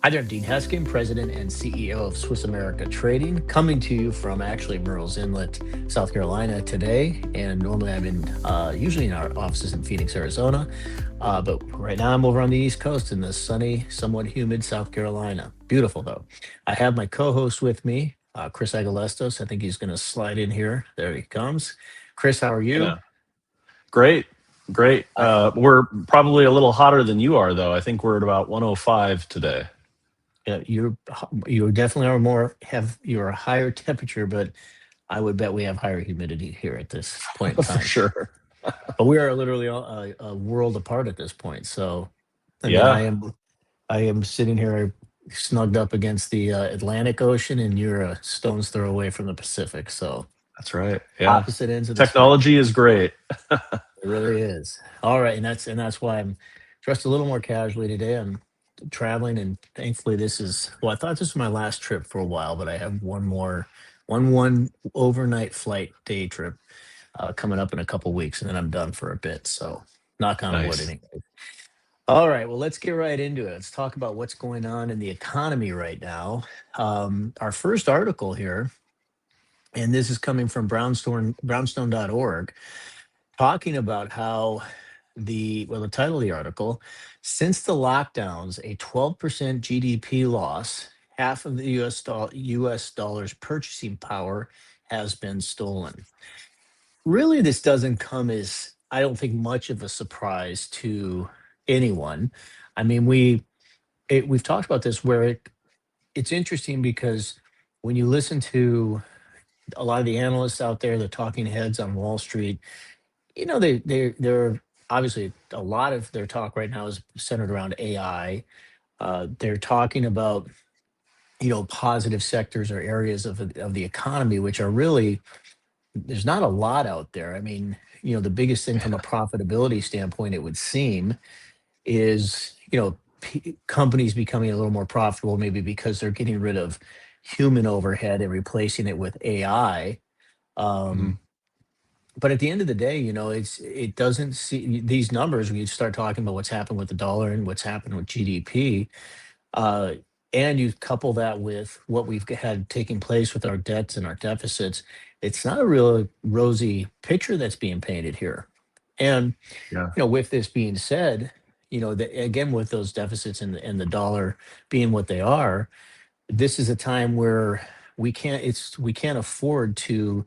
Hi there, I'm Dean Heskin, President and CEO of Swiss America Trading, coming to you from actually Murrells Inlet, South Carolina today. And normally I'm usually in our offices in Phoenix, Arizona. But right now I'm over on the East Coast in the sunny, somewhat humid South Carolina. Beautiful though. I have my co-host with me, Chris Agelastos. I think he's going to slide in here. There he comes. Chris, how are you? Yeah, great, great. I, We're probably a little hotter than you are, though. I think we're at about 105 today. you definitely are you're a higher temperature, but I would bet we have higher humidity here at this point in For time. sure. But we are literally a world apart at this point. So, I mean, Yeah, I am sitting here snugged up against the Atlantic Ocean, and you're a stone's throw away from the Pacific. So, that's right. Yeah, opposite ends of the spectrum. technology is great. It really is. All right, and that's why I'm dressed a little more casually today. I'm traveling, and thankfully, this is well. I thought this was my last trip for a while, but I have one overnight flight day trip coming up in a couple weeks, and then I'm done for a bit. So, knock on wood, Nice. anyway. All right, well, let's get right into it. Let's talk about what's going on in the economy right now. Our first article here, and this is coming from brownstone.org, talking about how the title of the article, since the lockdowns, a 12% GDP loss, half of the US dollar's purchasing power has been stolen. Really, this doesn't come as, I don't think, much of a surprise to anyone. I mean, we've talked about this where it's interesting because when you listen to a lot of the analysts out there, the talking heads on Wall Street, they're obviously a lot of their talk right now is centered around AI. They're talking about positive sectors or areas of the economy which are really, there's not a lot out there. I mean, the biggest thing from a profitability standpoint, it would seem, is companies becoming a little more profitable, maybe because they're getting rid of human overhead and replacing it with AI. Mhm. Um, but at the end of the day, it doesn't see these numbers when you start talking about what's happened with the dollar and what's happened with GDP. Uh, and you couple that with what we've had taking place with our debts and our deficits, it's not a real rosy picture that's being painted here. And Yeah, with this being said, again, with those deficits and the dollar being what they are, this is a time where we can't afford to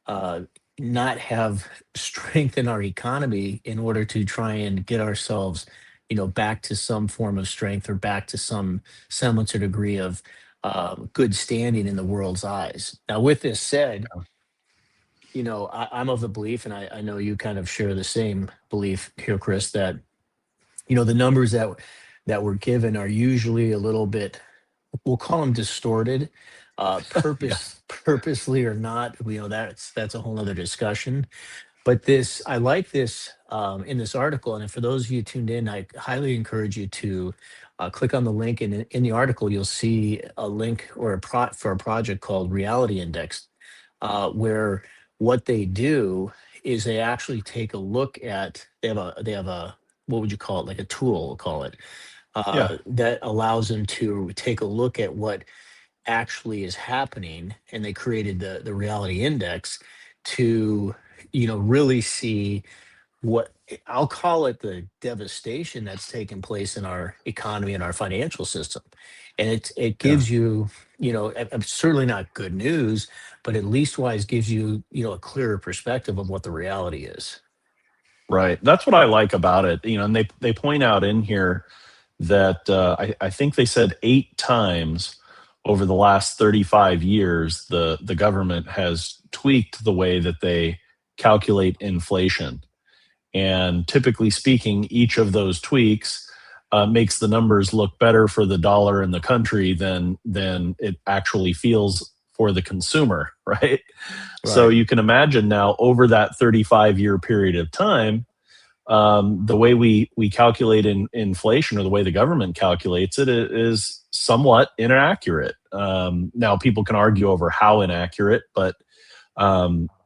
uh, not have strength in our economy in order to try and get ourselves, back to some form of strength or back to some semblance or degree of good standing in the world's eyes. Now, with this said, I'm of the belief, and I know you kind of share the same belief here, Chris, that the numbers that were given are usually a little bit, we'll call them distorted, yeah, purposely or not. That's a whole nother discussion. But this, I like this in this article, and for those of you tuned in, I highly encourage you to click on the link. And in the article, you'll see a link or for a project called Reality Index, where what they do is they actually take a look at. They have a what would you call it? Like a tool, we'll call it, yeah. that allows them to take a look at what actually is happening, and they created the reality index to really see what I'll call it, the devastation that's taken place in our economy and our financial system. And it Yeah. gives you, certainly not good news, but at least wise gives you, a clearer perspective of what the reality is. Right. That's what I like about it. And they point out in here that I think they said 8 times over the last 35 years the government has tweaked the way that they calculate inflation. And typically speaking, each of those tweaks makes the numbers look better for the dollar and the country than it actually feels for the consumer, right? So Right. you can imagine now over that 35-year period of time, the way we calculate inflation, or the way the government calculates it, is somewhat inaccurate. Now, people can argue over how inaccurate, but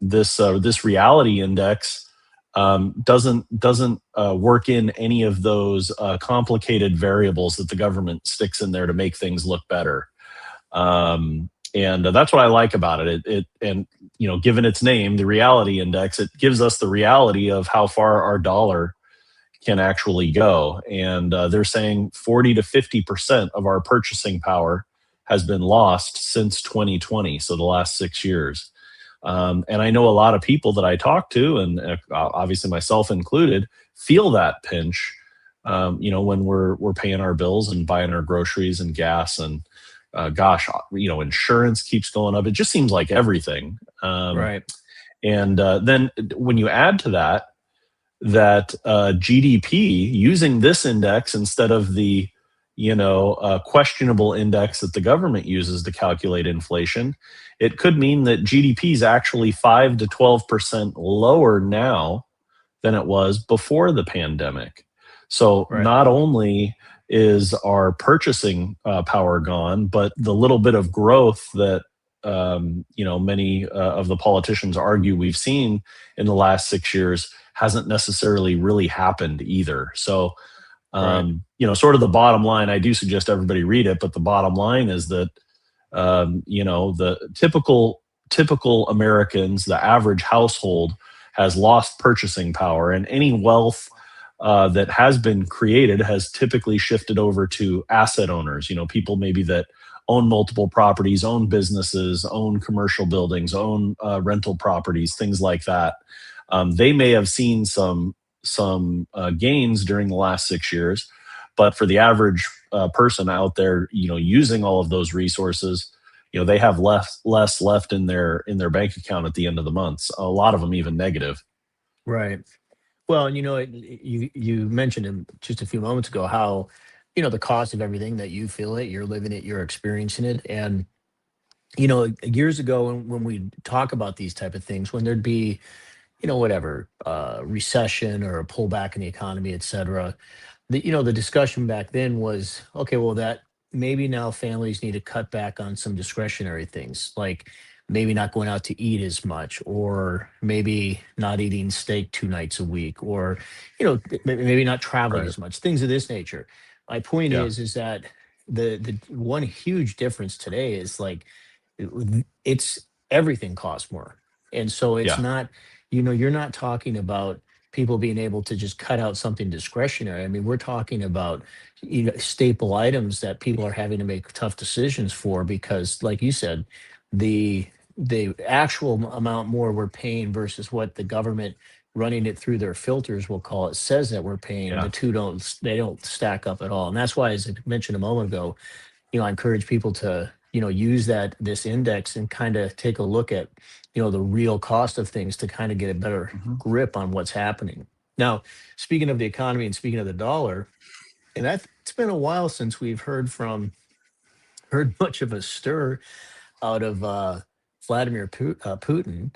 this reality index doesn't work in any of those complicated variables that the government sticks in there to make things look better. And that's what I like about it. And given its name, the reality index, it gives us the reality of how far our dollar can actually go. And they're saying 40 to 50% of our purchasing power has been lost since 2020, so the last 6 years. And I know a lot of people that I talk to, and obviously myself included, feel that pinch. When we're paying our bills and buying our groceries and gas, and gosh, insurance keeps going up. It just seems like everything. Right. And then when you add to that GDP, using this index instead of the questionable index that the government uses to calculate inflation, it could mean that GDP is actually 5 to 12% lower now than it was before the pandemic. So Right. not only is our purchasing power gone, but the little bit of growth that many of the politicians argue we've seen in the last 6 years hasn't necessarily really happened either. So Right. sort of the bottom line, I do suggest everybody read it, but the bottom line is that the typical Americans, the average household has lost purchasing power, and any wealth that has been created has typically shifted over to asset owners. People maybe that own multiple properties, own businesses, own commercial buildings, own rental properties, things like that. They may have seen some gains during the last 6 years, but for the average person out there, using all of those resources, they have less left in their bank account at the end of the month. A lot of them even negative. Right. Well, and you mentioned him just a few moments ago how the cost of everything that you feel it, you're living it, you're experiencing it, and years ago when we talk about these type of things, when there'd be whatever recession or a pullback in the economy, et cetera, the discussion back then was, okay, well, that maybe now families need to cut back on some discretionary things, like maybe not going out to eat as much, or maybe not eating steak 2 nights a week, or maybe not traveling Right. as much, things of this nature. My point Yeah. is that the one huge difference today is like it's everything costs more. And so it's Yeah. not, you're not talking about people being able to just cut out something discretionary. I mean, we're talking about staple items that people are having to make tough decisions for because, like you said, the the actual amount more we're paying versus what the government running it through their filters, we'll call it, says that we're paying. The Yeah. two don't stack up at all. And that's why, as I mentioned a moment ago, I encourage people to, use this index and kind of take a look at, the real cost of things to kind of get a better Mhm. grip on what's happening. Now, speaking of the economy and speaking of the dollar, and it's been a while since we've heard much of a stir out of Vladimir Putin.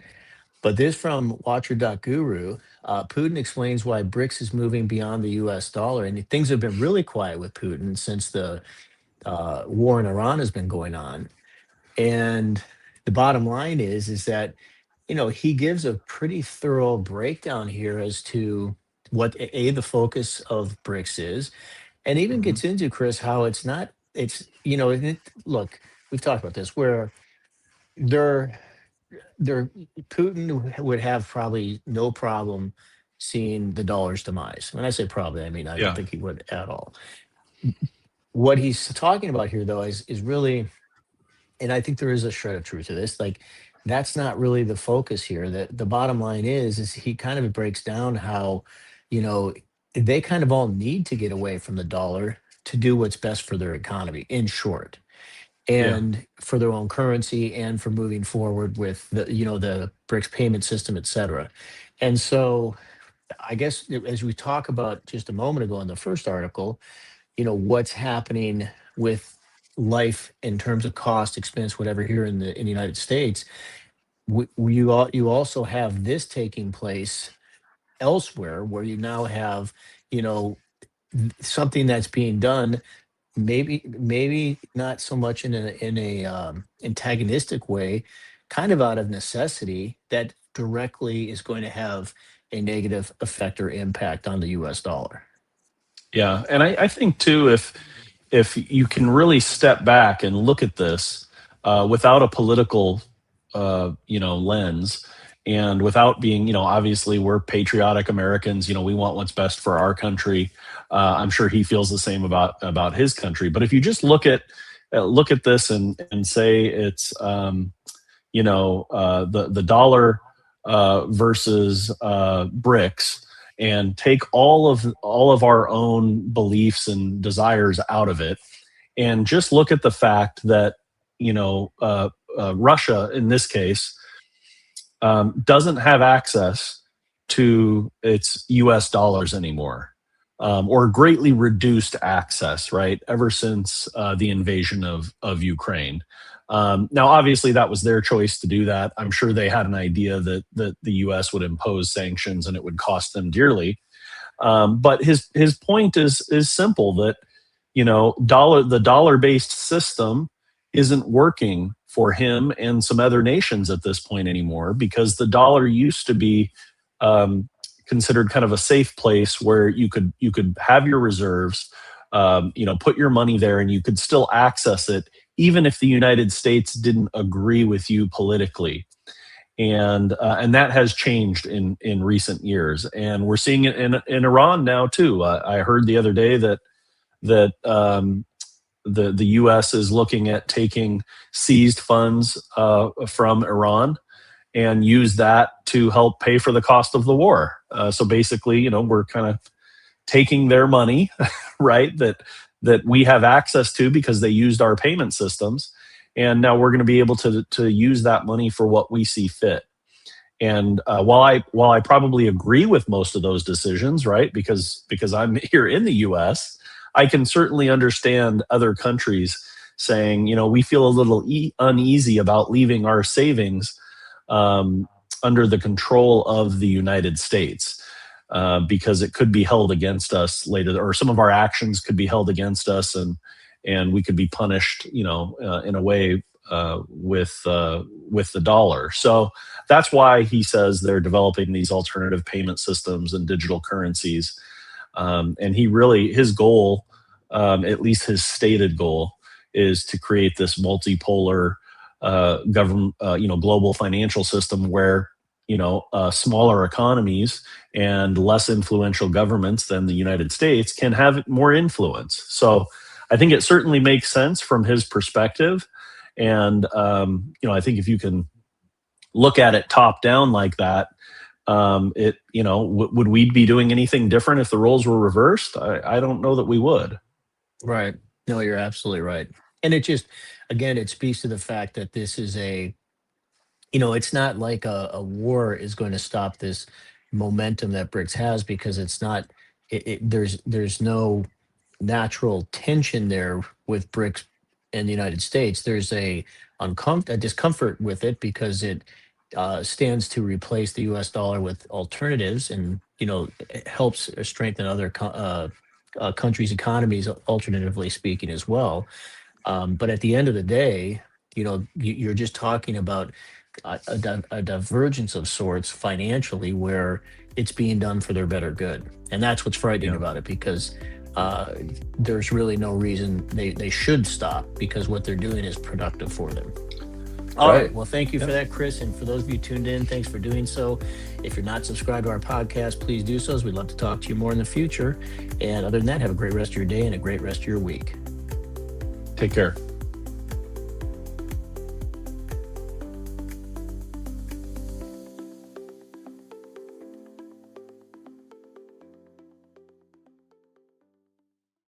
But this from Watcher.guru, Putin explains why BRICS is moving beyond the US dollar. And things have been really quiet with Putin since the war in Iran has been going on. And the bottom line is that he gives a pretty thorough breakdown here as to what the focus of BRICS is, and even Mhm. gets into, Chris, how it's not. It's look, we've talked about this where they're they're Putin would have probably no problem seeing the dollar's demise. When I say probably, I mean I don't Yeah. think he would at all. What he's talking about here, though, is really, and I think there is a shred of truth to this. Like, that's not really the focus here. The bottom line is he kind of breaks down how, you know, they kind of all need to get away from the dollar to do what's best for their economy, in short, Yeah. and for their own currency and for moving forward with the BRICS payment system, et cetera. And so I guess as we talk about just a moment ago in the first article, what's happening with life in terms of cost, expense, whatever here in the United States. You also have this taking place elsewhere, where you now have you know something that's being done, maybe not so much in a antagonistic way, kind of out of necessity, that directly is going to have a negative effect or impact on the U.S. dollar. Yeah, and I think too, if you can really step back and look at this without a political, lens, and without being, obviously we're patriotic Americans. We want what's best for our country. I'm sure he feels the same about his country. But if you just look at this and say it's, the dollar versus BRICS, and take all of our own beliefs and desires out of it, and just look at the fact that Russia in this case doesn't have access to its U.S. dollars anymore, or greatly reduced access, right? Ever since the invasion of Ukraine. Now, obviously, that was their choice to do that. I'm sure they had an idea that the U.S. would impose sanctions and it would cost them dearly. But his point is simple, that the dollar-based system isn't working for him and some other nations at this point anymore, because the dollar used to be considered kind of a safe place where you could have your reserves, put your money there, and you could still access it even if the United States didn't agree with you politically. And that has changed in recent years, and we're seeing it in Iran now too. I heard the other day that the U.S. is looking at taking seized funds from Iran and use that to help pay for the cost of the war. So basically, we're kind of taking their money, right, that we have access to because they used our payment systems, and now we're going to be able to use that money for what we see fit. And while I probably agree with most of those decisions, right, because I'm here in the U.S., I can certainly understand other countries saying, we feel a little uneasy about leaving our savings under the control of the United States, because it could be held against us later, or some of our actions could be held against us, and we could be punished, in a way with the dollar. So that's why he says they're developing these alternative payment systems and digital currencies. And his goal, at least his stated goal, is to create this multipolar government, global financial system where smaller economies and less influential governments than the United States can have more influence. So I think it certainly makes sense from his perspective. And, I think if you can look at it top down like that, would we be doing anything different if the roles were reversed? I don't know that we would. Right. No, you're absolutely right. And it just, again, it speaks to the fact that this is it's not like a war is going to stop this momentum that BRICS has, because it's not, there's no natural tension there with BRICS and the United States. There's a discomfort with it because it stands to replace the U.S. dollar with alternatives, and it helps strengthen other countries' economies, alternatively speaking, as well. But at the end of the day, you're just talking about a divergence of sorts financially, where it's being done for their better good, and that's what's frightening Yeah. about it, because there's really no reason they should stop, because what they're doing is productive for them. All right. Well, thank you for that, Chris. And for those of you tuned in, thanks for doing so. If you're not subscribed to our podcast, please do so, as we'd love to talk to you more in the future. And other than that, have a great rest of your day and a great rest of your week. Take care.